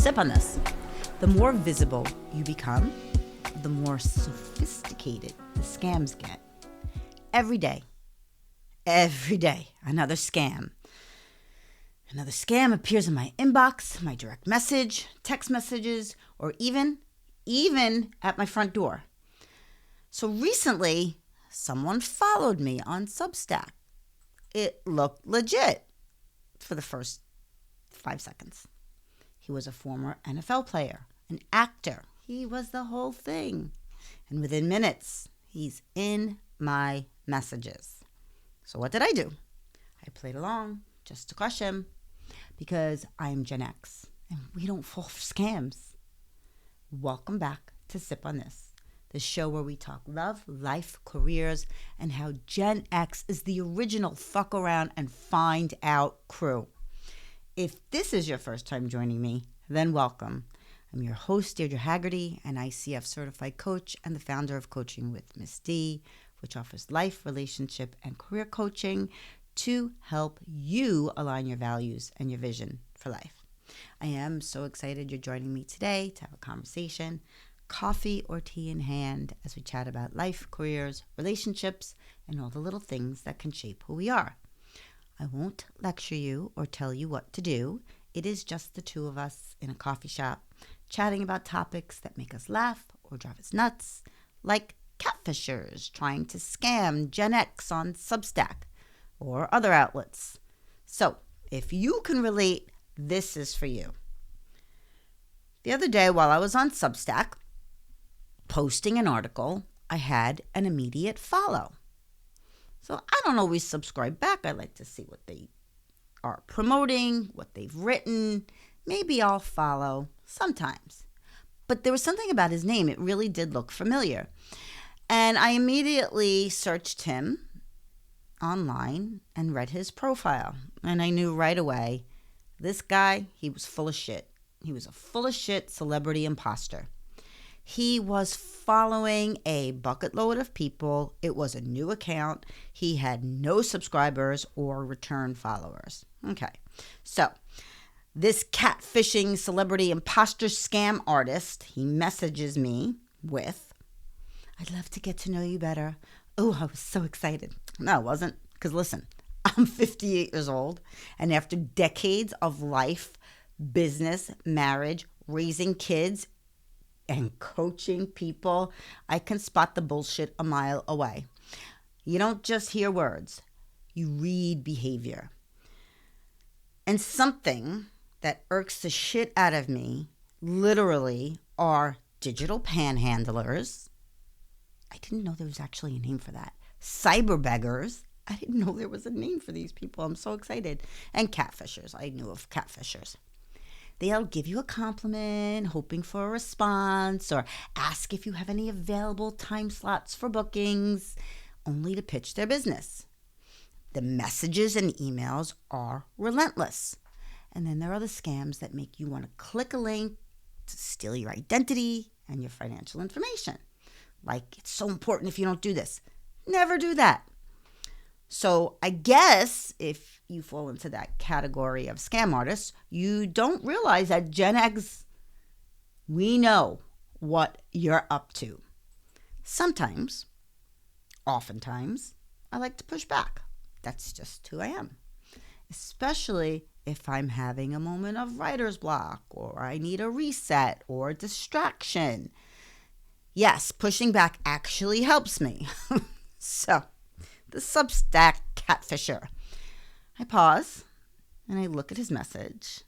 Sip on this. The more visible you become, the more sophisticated the scams get. Every day, another scam. Another scam appears in my inbox, my direct message, text messages, or even at my front door. So recently, someone followed me on Substack. It looked legit for the first 5 seconds. He was a former NFL player, an actor. He was the whole thing. And within minutes, he's in my messages. So what did I do? I played along just to crush him because I'm Gen X and we don't fall for scams. Welcome back to Sip on This, the show where we talk love, life, careers, and how Gen X is the original fuck around and find out crew. If this is your first time joining me, then welcome. I'm your host, Deirdre Haggerty, an ICF certified coach and the founder of Coaching with Miss D, which offers life, relationship, and career coaching to help you align your values and your vision for life. I am so excited you're joining me today to have a conversation, coffee or tea in hand, as we chat about life, careers, relationships, and all the little things that can shape who we are. I won't lecture you or tell you what to do. It is just the two of us in a coffee shop chatting about topics that make us laugh or drive us nuts, like catfishers trying to scam Gen X on Substack or other outlets. So if you can relate, this is for you. The other day while I was on Substack posting an article, I had an immediate follow. So I don't always subscribe back. I like to see what they are promoting, what they've written. Maybe I'll follow sometimes. But there was something about his name. It really did look familiar. And I immediately searched him online and read his profile. And I knew right away, this guy, he was full of shit. He was a full of shit celebrity imposter. He was following a bucket load of people. It was a new account. He had no subscribers or return followers. Okay, so this catfishing celebrity imposter scam artist, he messages me with, "I'd love to get to know you better." Oh, I was so excited. No, I wasn't, because listen, I'm 58 years old, and after decades of life, business, marriage, raising kids, and coaching people, I can spot the bullshit a mile away. You don't just hear words, you read behavior. And something that irks the shit out of me, literally, are digital panhandlers. I didn't know there was actually a name for that. Cyber beggars. I didn't know there was a name for these people. I'm so excited. And catfishers. I knew of catfishers. They'll give you a compliment, hoping for a response, or ask if you have any available time slots for bookings, only to pitch their business. The messages and emails are relentless. And then there are the scams that make you want to click a link to steal your identity and your financial information. Like, it's so important if you don't do this. Never do that. So I guess if you fall into that category of scam artists, you don't realize that Gen X, we know what you're up to. Sometimes, oftentimes, I like to push back. That's just who I am. Especially if I'm having a moment of writer's block, or I need a reset or distraction. Yes, pushing back actually helps me. So, the Substack catfisher. I pause and I look at his message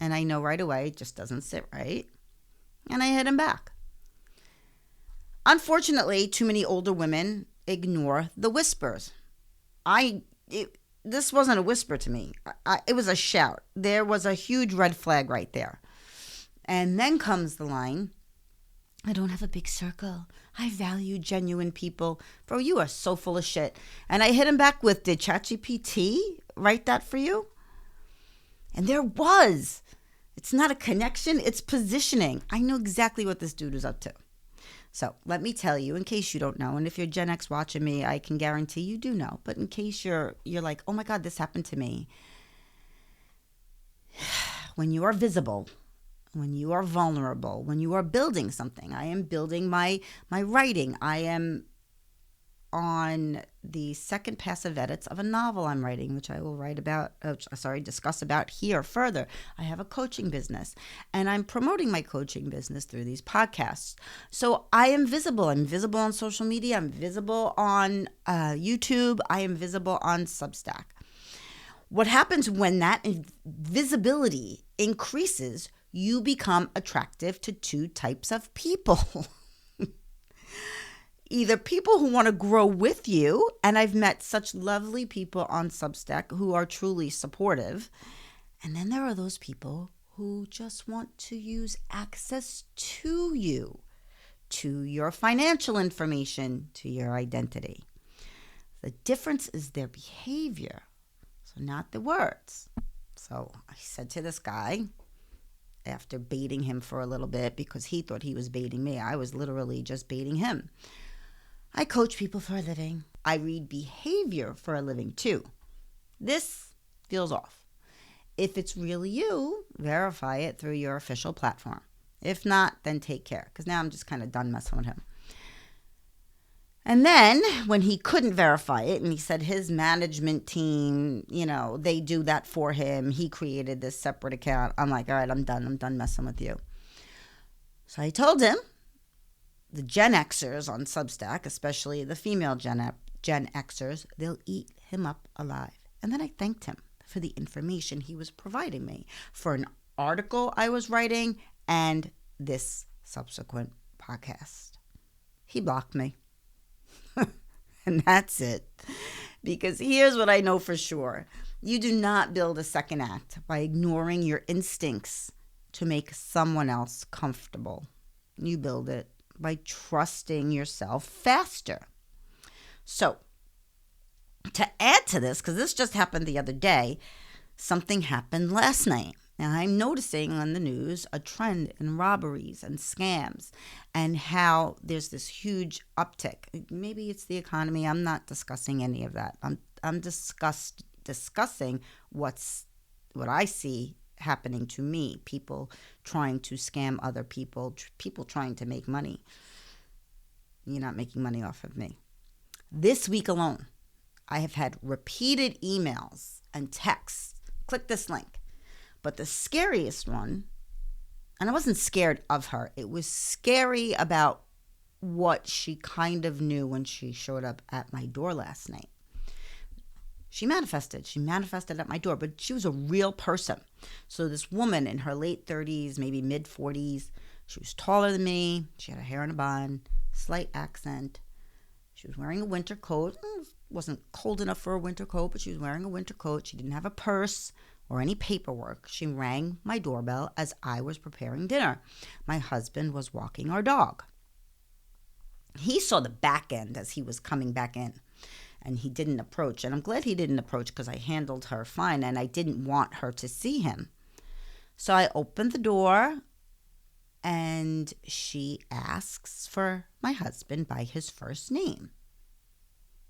and I know right away it just doesn't sit right. And I hit him back. Unfortunately, too many older women ignore the whispers. This wasn't a whisper to me. It was a shout. There was a huge red flag right there. And then comes the line, "I don't have a big circle. I value genuine people." Bro, you are so full of shit. And I hit him back with, "Did ChatGPT write that for you?" And there was. It's not a connection, it's positioning. I know exactly what this dude is up to. So let me tell you, in case you don't know, and if you're Gen X watching me, I can guarantee you do know. But in case you're like, "Oh my God, this happened to me." When you are visible, when you are vulnerable, when you are building something. I am building my writing. I am on the second passive edits of a novel I'm writing, which I will discuss about here further. I have a coaching business, and I'm promoting my coaching business through these podcasts. So I am visible. I'm visible on social media. I'm visible on YouTube. I am visible on Substack. What happens when that visibility increases, you become attractive to two types of people. Either people who want to grow with you, and I've met such lovely people on Substack who are truly supportive. And then there are those people who just want to use access to you, to your financial information, to your identity. The difference is their behavior, so not the words. So I said to this guy, after baiting him for a little bit because he thought he was baiting me, I was literally just baiting him. I coach people for a living. I read behavior for a living too. This feels off. If it's really you, verify it through your official platform. If not, then take care, because now I'm just kind of done messing with him. And then when he couldn't verify it, and he said his management team, they do that for him. He created this separate account. I'm like, all right, I'm done messing with you. So I told him, the Gen Xers on Substack, especially the female Gen Xers, they'll eat him up alive. And then I thanked him for the information he was providing me, for an article I was writing, and this subsequent podcast. He blocked me. And that's it. Because here's what I know for sure. You do not build a second act by ignoring your instincts to make someone else comfortable. You build it by trusting yourself faster. So, to add to this, because this just happened the other day, something happened last night. Now, I'm noticing on the news a trend in robberies and scams, and how there's this huge uptick. Maybe it's the economy. I'm not discussing any of that. I'm discussing what I see happening to me, people trying to scam other people, people trying to make money. You're not making money off of me. This week alone, I have had repeated emails and texts. Click this link. But the scariest one, and I wasn't scared of her, it was scary about what she kind of knew when she showed up at my door last night. She manifested at my door, but she was a real person. So this woman in her late 30s, maybe mid 40s, she was taller than me. She had her hair in a bun, slight accent. She was wearing a winter coat. It wasn't cold enough for a winter coat, but she was wearing a winter coat. She didn't have a purse or any paperwork. She rang my doorbell as I was preparing dinner. My husband was walking our dog. He saw the back end as he was coming back in. And he didn't approach. And I'm glad he didn't approach because I handled her fine and I didn't want her to see him. So I opened the door and she asks for my husband by his first name.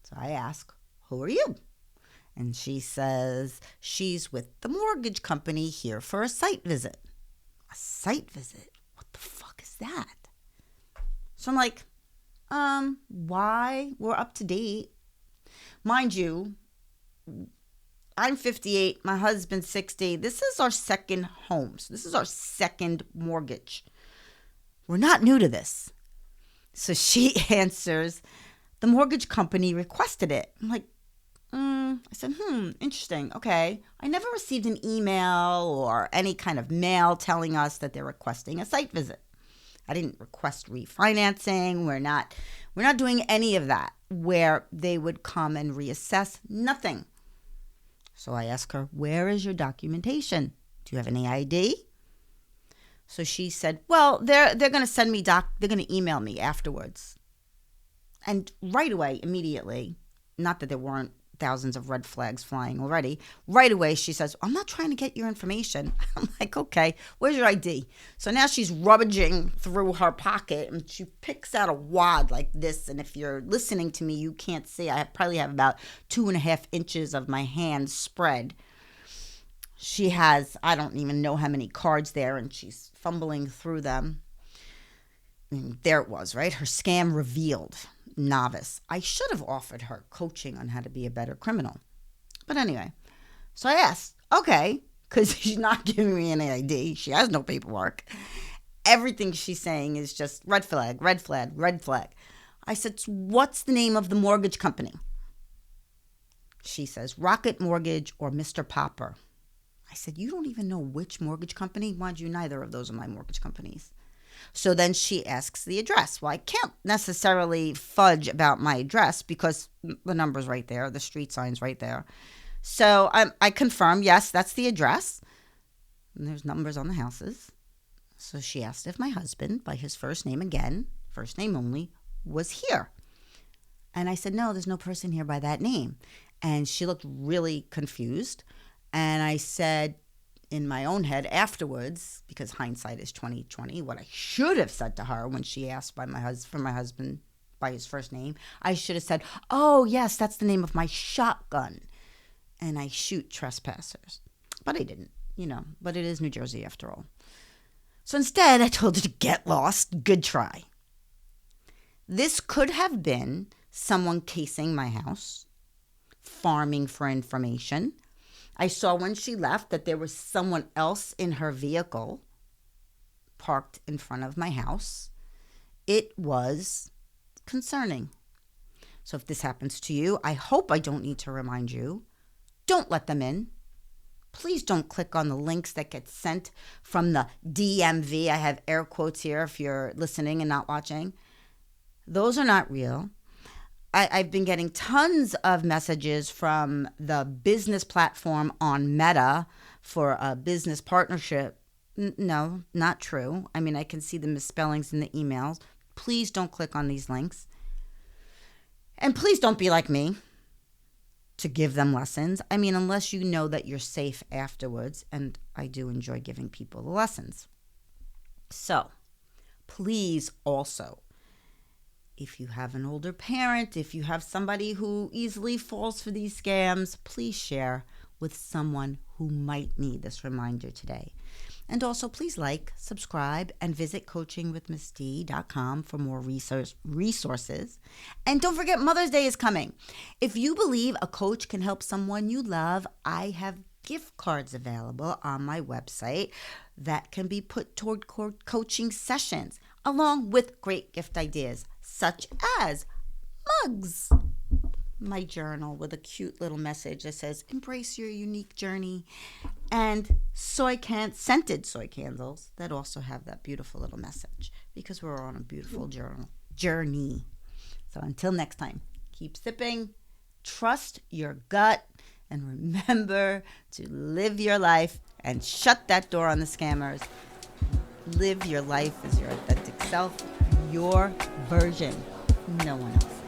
So I ask, who are you? And she says she's with the mortgage company here for a site visit. A site visit? What the fuck is that? So I'm like, why? We're up to date. Mind you, I'm 58, my husband's 60. This is our second home. So this is our second mortgage. We're not new to this. So she answers, the mortgage company requested it. I'm like, I said, interesting. Okay. I never received an email or any kind of mail telling us that they're requesting a site visit. I didn't request refinancing. We're not doing any of that where they would come and reassess. Nothing. So I asked her, where is your documentation? Do you have any ID? So she said, well, they're going to send me they're going to email me afterwards. And right away, immediately, not that there weren't thousands of red flags flying already. Right away, she says, I'm not trying to get your information. I'm like, okay, where's your ID? So now she's rummaging through her pocket and she picks out a wad like this. And if you're listening to me, you can't see. I probably have about 2.5 inches of my hand spread. She has, I don't even know how many cards there, and she's fumbling through them. And there it was, right? Her scam revealed. Novice. I should have offered her coaching on how to be a better criminal. But anyway, so I asked, okay, because she's not giving me any ID. She has no paperwork. Everything she's saying is just red flag, red flag, red flag. I said, what's the name of the mortgage company? She says, Rocket Mortgage or Mr. Popper. I said, you don't even know which mortgage company? Mind you, neither of those are my mortgage companies. So then she asks the address. Well, I can't necessarily fudge about my address because the number's right there, the street sign's right there. So I confirm, yes, that's the address. And there's numbers on the houses. So she asked if my husband, by his first name again, first name only, was here. And I said, no, there's no person here by that name. And she looked really confused. And I said, in my own head afterwards, because hindsight is 20/20, what I should have said to her when she asked for my husband by his first name, I should have said, oh, yes, that's the name of my shotgun. And I shoot trespassers. But I didn't, but it is New Jersey after all. So instead, I told her to get lost. Good try. This could have been someone casing my house, farming for information. I saw when she left that there was someone else in her vehicle parked in front of my house. It was concerning. So if this happens to you, I hope I don't need to remind you. Don't let them in. Please don't click on the links that get sent from the DMV. I have air quotes here if you're listening and not watching. Those are not real. I've been getting tons of messages from the business platform on Meta for a business partnership. No, not true. I mean, I can see the misspellings in the emails. Please don't click on these links. And please don't be like me to give them lessons. I mean, unless you know that you're safe afterwards. And I do enjoy giving people the lessons. So, please also, if you have an older parent, if you have somebody who easily falls for these scams, please share with someone who might need this reminder today. And also, please like, subscribe, and visit coachingwithmissd.com for more resources. And don't forget, Mother's Day is coming. If you believe a coach can help someone you love, I have gift cards available on my website that can be put toward coaching sessions, along with great gift ideas, such as mugs, my journal with a cute little message that says, embrace your unique journey, and scented soy candles that also have that beautiful little message, because we're on a beautiful journey. So until next time, keep sipping, trust your gut, and remember to live your life and shut that door on the scammers. Live your life as your authentic self, your version, no one else.